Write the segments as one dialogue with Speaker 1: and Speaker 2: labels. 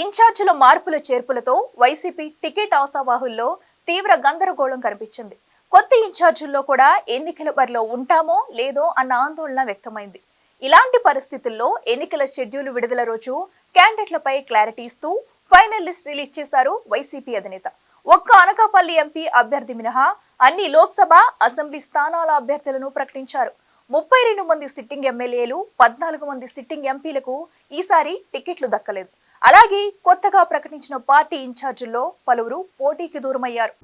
Speaker 1: ఇన్ఛార్జీల మార్పుల చేర్పులతో YCP ticket ఆశావాహుల్లో తీవ్ర గందరగోళం కనిపించింది. కొత్త ఇన్ఛార్జీల్లో కూడా ఎన్నికల బరిలో ఉంటామో లేదో అన్న ఆందోళన వ్యక్తమైంది. ఇలాంటి పరిస్థితుల్లో ఎన్నికల షెడ్యూల్ విడుదల రోజు క్యాండిడేట్లపై క్లారిటీ ఇస్తూ ఫైనల్ లిస్ట్ రిలీజ్ చేశారు వైసీపీ అధినేత. ఒక్క అనకాపల్లి ఎంపీ అభ్యర్థి మినహా అన్ని లోక్సభ, అసెంబ్లీ స్థానాల అభ్యర్థులను ప్రకటించారు. 32 మంది సిట్టింగ్ ఎమ్మెల్యేలు, 14 మంది సిట్టింగ్ ఎంపీలకు ఈసారి టికెట్లు దక్కలేదు. అలాగే కొత్తగా ప్రకటించిన పార్టీ ఇన్ఛార్జీల్లో పలువురు పోటీకి దూరమయ్యారు.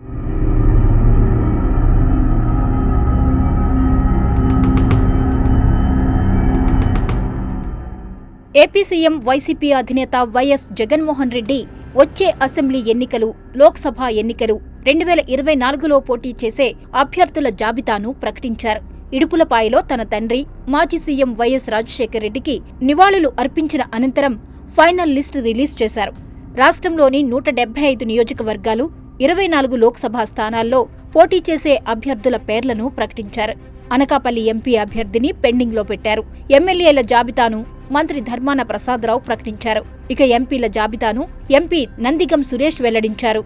Speaker 2: ఏపీ సీఎం వైసీపీ అధినేత వైఎస్ జగన్మోహన్ రెడ్డి వచ్చే అసెంబ్లీ ఎన్నికలు, లోక్సభ ఎన్నికలు 2024లో పోటీ చేసే అభ్యర్థుల జాబితాను ప్రకటించారు. ఇడుపులపాయలో తన తండ్రి మాజీ సీఎం వైఎస్ రాజశేఖర్ రెడ్డికి నివాళులు అర్పించిన అనంతరం ఫైనల్ లిస్ట్ రిలీజ్ చేశారు. రాష్ట్రంలోని 175 నియోజకవర్గాలు, 24 లోక్సభ స్థానాల్లో పోటీ చేసే అభ్యర్థుల పేర్లను ప్రకటించారు. అనకాపల్లి ఎంపీ అభ్యర్థిని పెండింగ్లో పెట్టారు. ఎమ్మెల్యేల జాబితాను మంత్రి ధర్మాన ప్రసాదరావు ప్రకటించారు. ఇక ఎంపీల జాబితాను ఎంపీ నందిగం సురేష్ వెల్లడించారు.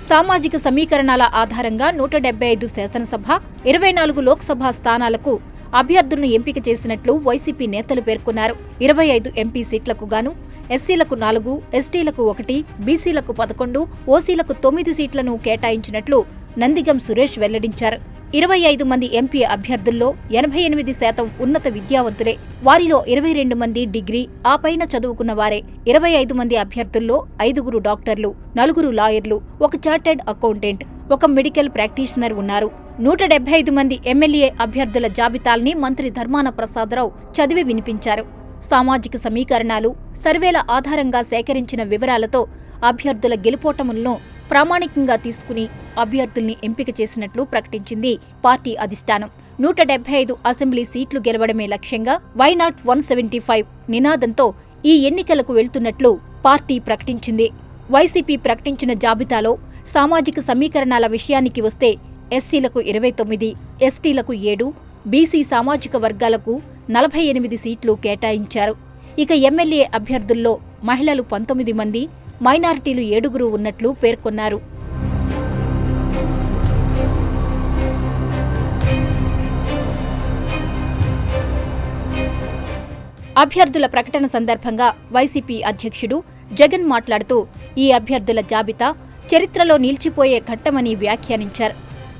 Speaker 2: సామాజిక సమీకరణాల ఆధారంగా 175 శాసనసభ, 24 లోక్సభ స్థానాలకు అభ్యర్థులను ఎంపిక చేసినట్లు వైసీపీ నేతలు పేర్కొన్నారు. 25 ఎంపీ సీట్లకు గాను ఎస్సీలకు 4, ఎస్టీలకు 1, బీసీలకు 11, ఓసీలకు 9 సీట్లను కేటాయించినట్లు నందిగం సురేష్ వెల్లడించారు. 25 మంది ఎంపీ అభ్యర్థుల్లో 88% ఉన్నత విద్యావంతులే. వారిలో 22 మంది డిగ్రీ, ఆ పైన చదువుకున్న వారే. 25 మంది అభ్యర్థుల్లో 5 డాక్టర్లు, 4 లాయర్లు, 1 చార్టెడ్ అకౌంటెంట్, 1 మెడికల్ ప్రాక్టీషనర్ ఉన్నారు. 175 మంది ఎమ్మెల్యే అభ్యర్థుల జాబితాల్ని మంత్రి ధర్మాన ప్రసాదరావు చదివి వినిపించారు. సామాజిక సమీకరణాలు, సర్వేల ఆధారంగా సేకరించిన వివరాలతో అభ్యర్థుల గెలుపోటములను ప్రామాణికంగా తీసుకుని అభ్యర్థుల్ని ఎంపిక చేసినట్లు ప్రకటించింది పార్టీ అధిష్టానం. 175 అసెంబ్లీ సీట్లు గెలవడమే లక్ష్యంగా వైనాట్ 175 నినాదంతో ఈ ఎన్నికలకు వెళ్తున్నట్లు పార్టీ ప్రకటించింది. వైసీపీ ప్రకటించిన జాబితాలో సామాజిక సమీకరణాల విషయానికి వస్తే ఎస్సీలకు 29, ఎస్టీలకు 7, బీసీ సామాజిక వర్గాలకు 48 సీట్లు కేటాయించారు. ఇక ఎమ్మెల్యే అభ్యర్థుల్లో మహిళలు 19 మంది, మైనారిటీలు 7 ఉన్నట్లు పేర్కొన్నారు. అభ్యర్థుల ప్రకటన సందర్భంగా వైసీపీ అధ్యక్షుడు జగన్ మాట్లాడుతూ ఈ అభ్యర్థుల జాబితా చరిత్రలో నిలిచిపోయే ఘట్టమని వ్యాఖ్యానించారు.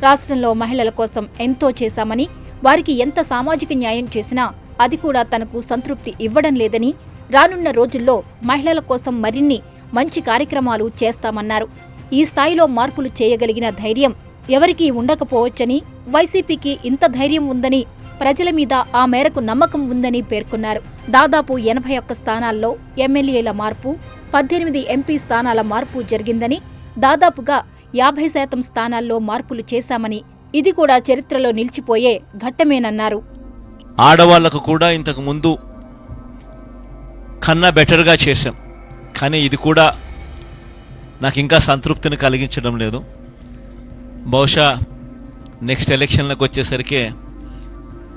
Speaker 2: రాష్ట్రంలో మహిళల కోసం ఎంతో చేశామని, వారికి ఎంత సామాజిక న్యాయం చేసినా అది కూడా తనకు సంతృప్తి ఇవ్వడం లేదని, రానున్న రోజుల్లో మహిళల కోసం మరిన్ని మంచి కార్యక్రమాలు చేస్తామన్నారు. ఈ స్థాయిలో మార్పులు చేయగలిగిన ధైర్యం ఎవరికీ ఉండకపోవచ్చని, వైసీపీకి ఇంత ధైర్యం ఉందని, ప్రజల మీద ఆ మేరకు నమ్మకం ఉందని పేర్కొన్నారు. దాదాపు 81 స్థానాల్లో ఎమ్మెల్యేల మార్పు, 18 ఎంపీ స్థానాల మార్పు జరిగిందని, దాదాపుగా 50% స్థానాల్లో మార్పులు చేశామని, ఇది కూడా చరిత్రలో నిలిచిపోయే ఘట్టమేనన్నారు.
Speaker 3: ఆడవాళ్లకు కూడా ఇంతకు ముందు కన్నా బెటర్గా చేశాం, కానీ ఇది కూడా నాకు ఇంకా సంతృప్తిని కలిగించడం లేదు. బహుశా నెక్స్ట్ ఎలక్షన్లకు వచ్చేసరికి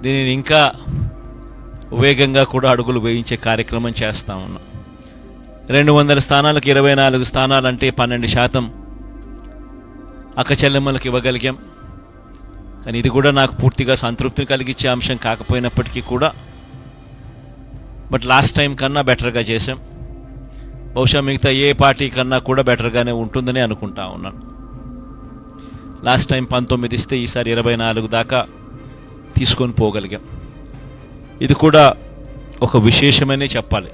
Speaker 3: దీనిని ఇంకా వేగంగా కూడా అడుగులు వేయించే కార్యక్రమం చేస్తూ ఉన్నాం. 200 స్థానాలకు 24 స్థానాలంటే 12% అక్క చెల్లెమ్మలకు ఇవ్వగలిగాం. కానీ ఇది కూడా నాకు పూర్తిగా సంతృప్తిని కలిగించే అంశం కాకపోయినప్పటికీ కూడా బట్ లాస్ట్ టైం కన్నా బెటర్గా చేశాం. బహుశా మిగతా ఏ పార్టీ కన్నా కూడా బెటర్గానే ఉంటుందని అనుకుంటా ఉన్నాను. లాస్ట్ టైం 19 ఇస్తే ఈసారి 24 దాకా తీసుకొని పోగలిగాం. ఇది కూడా ఒక విశేషమనే చెప్పాలి.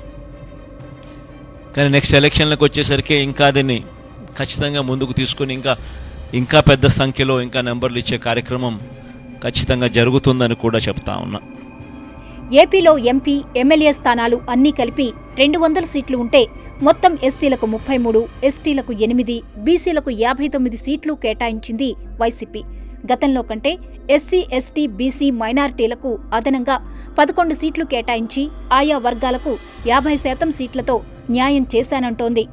Speaker 3: కానీ నెక్స్ట్ ఎలక్షన్లకు వచ్చేసరికి ఇంకా దీన్ని ఖచ్చితంగా ముందుకు తీసుకొని ఇంకా పెద్ద సంఖ్యలో ఇంకా నెంబర్లు ఇచ్చే కార్యక్రమం ఖచ్చితంగా జరుగుతుందని కూడా చెప్తా ఉన్నా.
Speaker 2: ఏపీలో ఎంపీ, ఎమ్మెల్యే స్థానాలు అన్నీ కలిపి 200 సీట్లు ఉంటే మొత్తం ఎస్సీలకు 33, ఎస్టీలకు 8, బీసీలకు 59 సీట్లు కేటాయించింది వైసీపీ. గతంలో కంటే ఎస్సీ, ఎస్టీ, బీసీ, మైనారిటీలకు అదనంగా 11 సీట్లు కేటాయించి ఆయా వర్గాలకు 50% సీట్లతో న్యాయం చేశానంటోంది